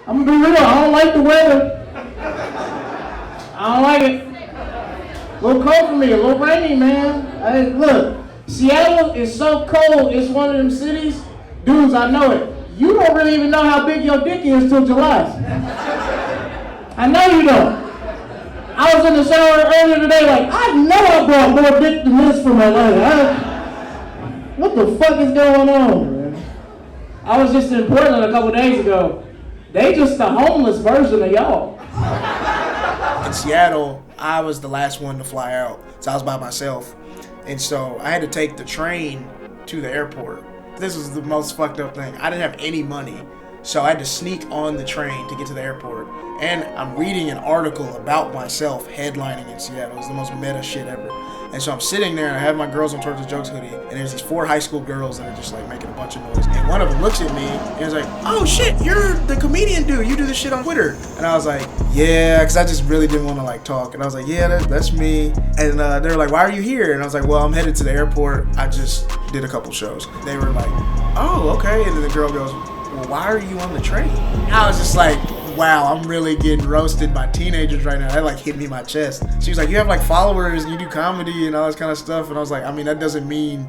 I'm gonna be real, I don't like the weather. I don't like it. A little cold for me, a little rainy, man. Look, Seattle is so cold, it's one of them cities. Dudes, I know it. You don't really even know how big your dick is till July. I know you don't. I was in the shower earlier today, like, I know I brought more dick than this from LA. What the fuck is going on, man? I was just in Portland a couple days ago. They just the homeless version of y'all. In Seattle, I was the last one to fly out, so I was by myself. And so I had to take the train to the airport. This was the most fucked up thing. I didn't have any money, so I had to sneak on the train to get to the airport. And I'm reading an article about myself headlining in Seattle. It's the most meta shit ever. And so I'm sitting there and I have my Girls on Tour the Jokes hoodie, and there's these 4 high school girls that are just like making a bunch of noise. And one of them looks at me and is like, "Oh shit, you're the comedian dude. You do this shit on Twitter." And I was like, "Yeah," because I just really didn't want to like talk. And I was like, "Yeah, that's me." And they were like, "Why are you here?" And I was like, "Well, I'm headed to the airport. I just did a couple shows." They were like, "Oh, okay." And then the girl goes, "Well, why are you on the train?" I was just like, wow, I'm really getting roasted by teenagers right now. That like hit me in my chest. She was like, "You have like followers and you do comedy and all this kind of stuff." And I was like, I mean, that doesn't mean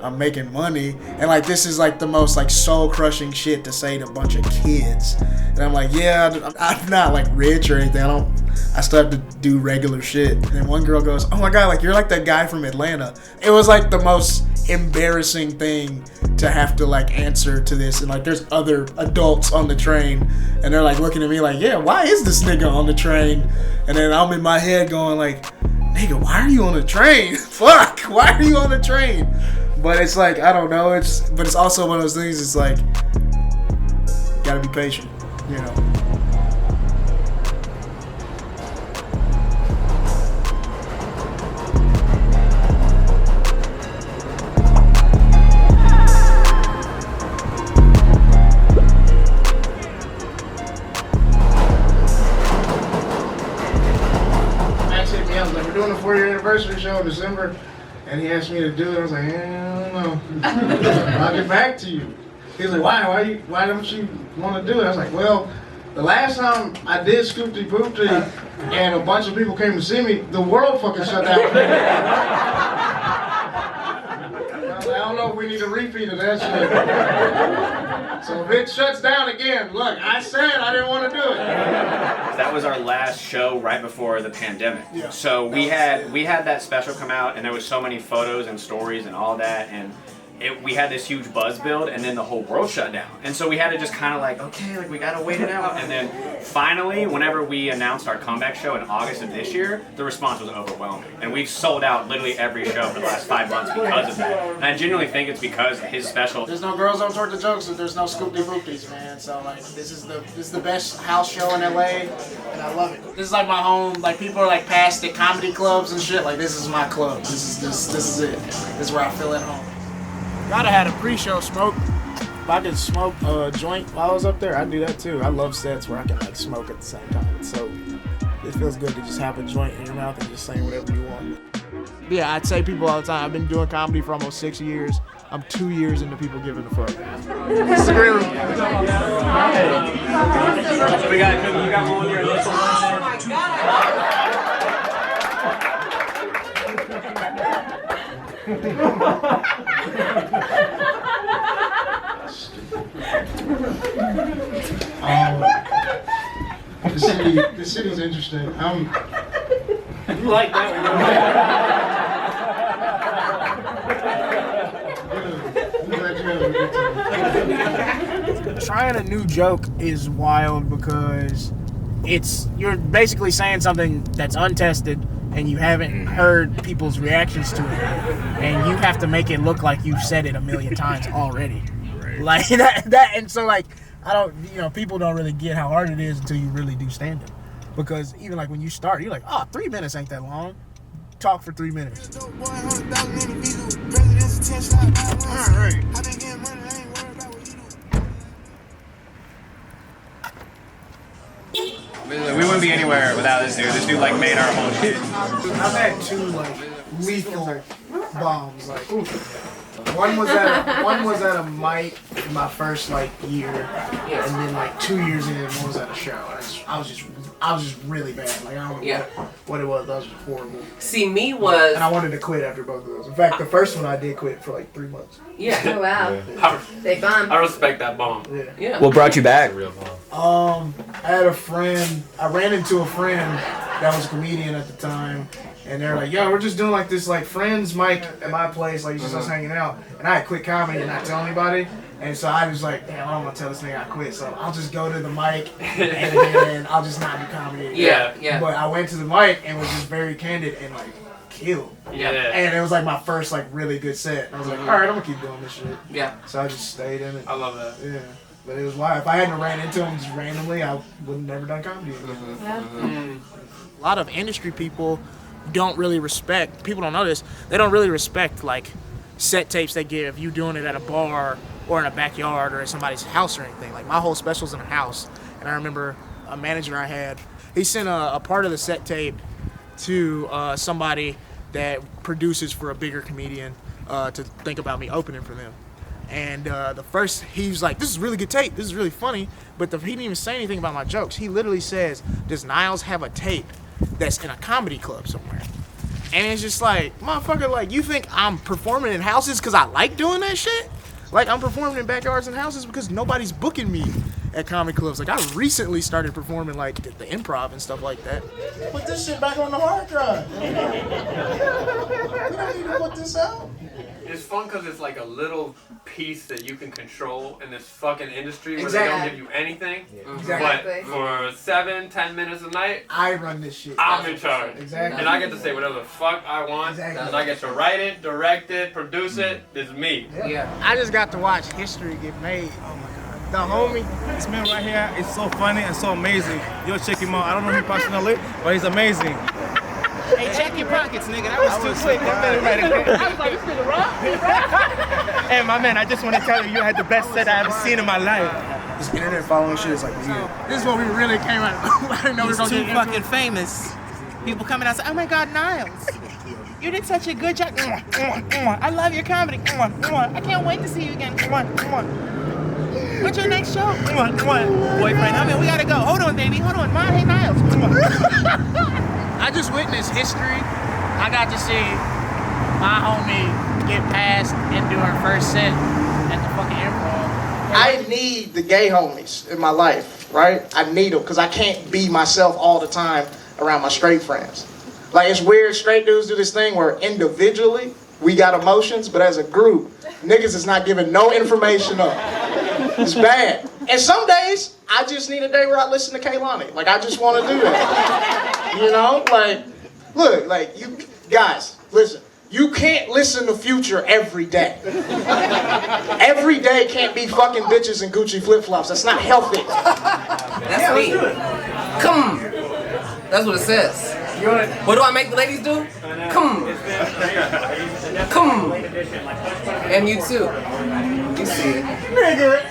I'm making money. And like, this is like the most like soul crushing shit to say to a bunch of kids. And I'm like, yeah, I'm not like rich or anything. I still have to do regular shit. And then one girl goes, "Oh my God, like you're like that guy from Atlanta." It was like the most embarrassing thing to have to like answer to this. And like there's other adults on the train and they're like looking at me like, "Yeah, why is this nigga on the train?" And then I'm in my head going like, "Nigga, why are you on the train? Fuck, why are you on the train?" But it's like, I don't know, but it's also one of those things, it's like, gotta be patient, you know. Max hit me up, like, we're doing a 4-year anniversary show in December. And he asked me to do it. I was like, I don't know. I'll get back to you. He was like, why don't you want to do it? I was like, well, the last time I did Scoopty Poopty and a bunch of people came to see me, the world fucking shut down. I don't know if we need a repeat of that shit. So if it shuts down again, look, I said I didn't want to do it. That was our last show right before the pandemic. Yeah. So we had that special come out, and there was so many photos and stories and all that, and we had this huge buzz build, and then the whole world shut down. And so we had to just kind of like, okay, like we gotta wait it out. And then finally, whenever we announced our comeback show in August of this year, the response was overwhelming. And we've sold out literally every show for the last 5 months because of that. And I genuinely think it's because his special. There's no Girls on Tour the Jokes, so there's no Scoopty Poopties, man. So like, this is the best house show in LA, and I love it. This is like my home. Like people are like past at comedy clubs and shit. Like this is my club. This is it. This is where I feel at home. Gotta have a pre-show smoke. If I could smoke a joint while I was up there, I'd do that too. I love sets where I can like smoke at the same time. So it feels good to just have a joint in your mouth and just say whatever you want. Yeah, I'd say people all the time. I've been doing comedy for almost 6 years. I'm 2 years into people giving a fuck. It's a great room. So you got one with your initials. Oh my God. The city's interesting. You like that one? Trying a new joke is wild because you're basically saying something that's untested and you haven't heard people's reactions to it, and you have to make it look like you've said it a million times already. Right. Like that, and so like people don't really get how hard it is until you really do stand-up, because even like when you start, you're like, oh, 3 minutes ain't that long. Talk for 3 minutes. All right. We wouldn't be anywhere without this dude. This dude like made our whole shit. I've had 2 like lethal bombs. Like, oof. One was at a mic my first like year, and then like 2 years in, one was at a show. I was just really bad. Like I don't know what it was. That was just horrible. See, me was. And I wanted to quit after both of those. In fact, the first one I did quit for like 3 months. Yeah. Oh wow. Big bomb. I respect that bomb. Yeah. What brought you back? I had a friend. I ran into a friend that was a comedian at the time, and they're like, "Yo, we're just doing like this like friends mic at my place, like it's just us hanging out." And I had quit comedy and not tell anybody, and so I was like, "Damn, I don't want to tell this nigga I quit, so I'll just go to the mic and then I'll just not do comedy anymore." Yeah. But I went to the mic and was just very candid and like killed. Yeah. And it was like my first like really good set. And I was like, all right, I'm gonna keep doing this shit. Yeah. So I just stayed in it. I love that. Yeah. But it was wild. If I hadn't ran into him just randomly, I would have never done comedy again. A lot of industry people don't really respect, people don't know this, they don't really respect like set tapes they give you doing it at a bar or in a backyard or at somebody's house or anything. Like my whole special's in a house. And I remember a manager I had, he sent a part of the set tape to somebody that produces for a bigger comedian to think about me opening for them. And he was like, "This is really good tape. This is really funny." But he didn't even say anything about my jokes. He literally says, "Does Niles have a tape that's in a comedy club somewhere?" And it's just like, motherfucker, like you think I'm performing in houses because I like doing that shit? Like I'm performing in backyards and houses because nobody's booking me at comedy clubs. Like I recently started performing like at the Improv and stuff like that. Put this shit back on the hard drive. You don't need to put this out. It's fun because it's like a little piece that you can control in this fucking industry where Exactly. they don't give you anything. Exactly. But for 7-10 minutes a night, I run this shit. I'm in charge. Exactly. And I get to say whatever the fuck I want. Exactly. And I get to write it, direct it, produce it. It's me. Yeah. I just got to watch history get made. Oh my god. The homie. This man right here is so funny and so amazing. Yo, check him out. I don't know him personally, but he's amazing. Hey, check your pockets, nigga. That was too quick. I was like, this nigga rock. Hey, my man, I just want to tell you, you had the best set I ever seen in my life. This internet following shit is like weird. This is what we really came out. I didn't know we were He's gonna too get fucking famous. People coming out and say, oh my God, Niles. You did such a good job. I love your comedy. I can't wait to see you again. What's your next show? Boyfriend, I mean, we gotta go. Hold on, baby. Hold on. Mom, hey, Niles. I just witnessed history. I got to see my homie get past and do her first set at the fucking Improv. I need the gay homies in my life, right? I need them because I can't be myself all the time around my straight friends. Like it's weird, straight dudes do this thing where individually we got emotions, but as a group, niggas is not giving no information up. It's bad. And some days, I just need a day where I listen to Kaylani. Like, I just want to do that. You know? Like, look, like, you guys, listen. You can't listen to Future every day. Every day can't be fucking bitches and Gucci flip-flops. That's not healthy. That's me. Come. That's what it says. What do I make the ladies do? Come. Come. And you too. You see it. Nigga.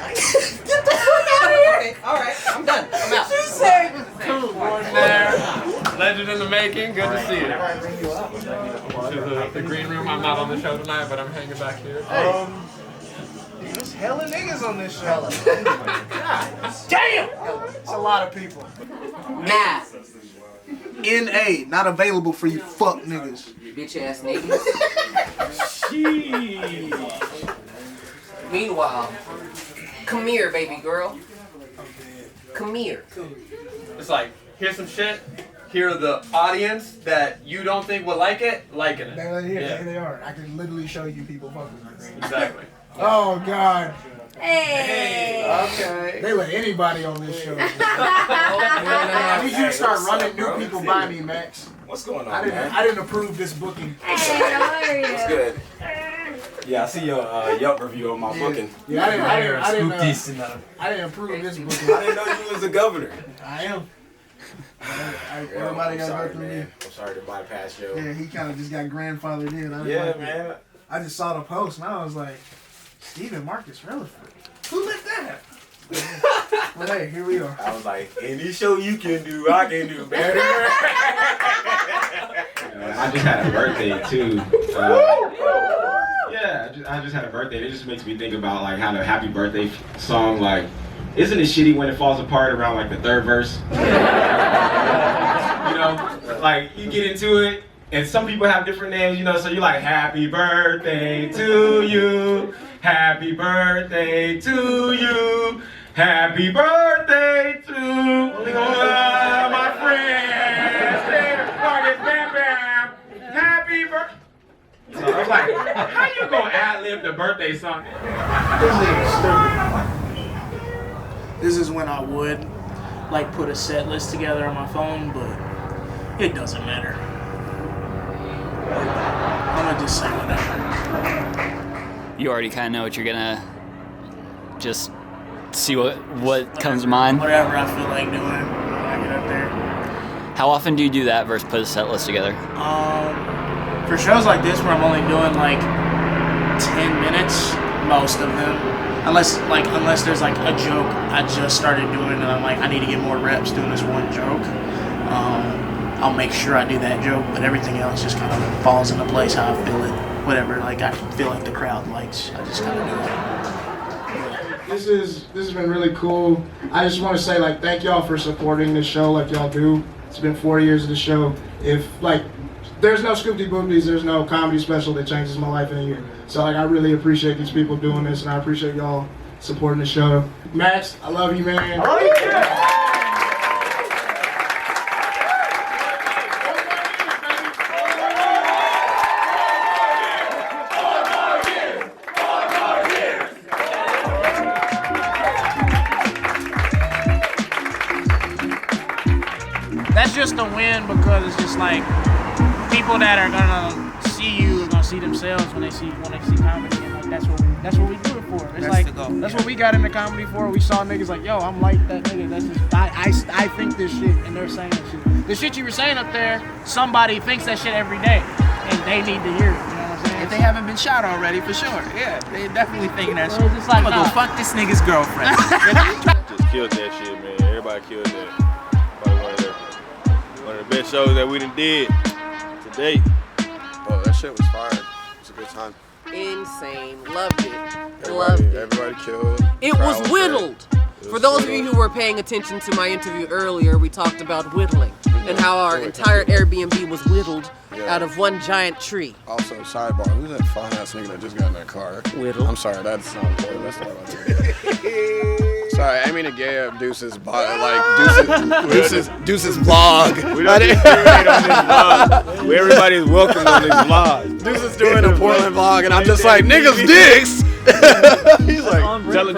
Get the fuck out of here. Okay, alright, I'm done. I'm out. She said. Legend in the making. Good to see you. To the green room. I'm not on the show tonight, but I'm hanging back here. There's hella niggas on this show. Damn! It's a lot of people. Nah. NA, not available for you fuck niggas. Bitch ass niggas. Meanwhile, come here, baby girl. Come here. It's like, here's some shit. Here are the audience that you don't think will like it, liking it. They're here, Yeah. there they are. I can literally show you people fucking with this. Exactly. Oh god. Hey. Okay. They let anybody on this show. I need you to start running new people by me, Max. What's going on, I didn't approve this booking. Hey, how are you? What's good? Yeah, I see your Yelp review on my booking. Yeah, I didn't approve this booking. I didn't know you was the governor. I am. Everybody got to go through me. I'm sorry to bypass you. Yeah, he kind of just got grandfathered in. Man. I just saw the post and I was like, Stephen Marcus Relaford. Who let that happen? Well, hey, here we are. I was like, any show you can do, I can do better. I just had a birthday too. I just had a birthday. It just makes me think about like how the happy birthday song, like, isn't it shitty when it falls apart around like the third verse? You know, like you get into it, and some people have different names, you know, so you're like, happy birthday to you, happy birthday to you, happy birthday to my friends, bam bam, happy birthday. So I was like, how you gonna ad-lib the birthday song? This is when I would like put a set list together on my phone, but it doesn't matter. I'm gonna just say whatever. You already kind of know what you're gonna just see what comes to mind. Whatever I feel like doing when I get up there. How often do you do that versus put a set list together? For shows like this where I'm only doing like 10 minutes, most of them. Unless there's like a joke I just started doing and I'm like, I need to get more reps doing this one joke. I'll make sure I do that joke, but everything else just kind of falls into place how I feel it. Whatever, like I feel like the crowd likes, I just kind of do it. This has been really cool. I just want to say like thank y'all for supporting this show like y'all do. It's been 4 years of the show. If like there's no Scoopty Boomties, there's no comedy special that changes my life in a year. So like I really appreciate these people doing this, and I appreciate y'all supporting the show. Max, I love you, man. I love you. That's just a win because it's just like people that are gonna see you are gonna see themselves when they see comedy, and like that's what we do it for. It's like that's what we got into comedy for. We saw niggas like, yo, I'm like that nigga. That's just I think this shit, and they're saying that shit. The shit you were saying up there, somebody thinks that shit every day, and they need to hear it. You know what I'm saying? If they haven't been shot already, for sure. Yeah, they definitely thinking that So shit. it's just like, I'm gonna go fuck this nigga's girlfriend. Just killed that shit, man. Everybody killed that. Probably one of the best shows that we done did to date. Oh, that shit was fire. It was a good time. Insane. Loved it. Loved it. Everybody killed. It was whittled. For those of you who were paying attention to my interview earlier, we talked about whittling and how our entire Airbnb was whittled out of one giant tree. Also, sidebar, who's that fine ass nigga that just got in that car? Whittle. I'm sorry, that's not important. That's not what I mean. Sorry, I mean to gay up Deuce's Deuce's vlog. We don't discriminate on this vlog. Everybody's welcome on this vlog. Deuce is doing a Portland vlog, and I'm just like, niggas dicks. He's like,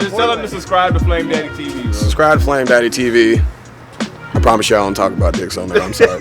just tell them to subscribe to Flame Daddy TV, bro. Subscribe to Flame Daddy TV. I promise you I don't talk about dicks on there. I'm sorry.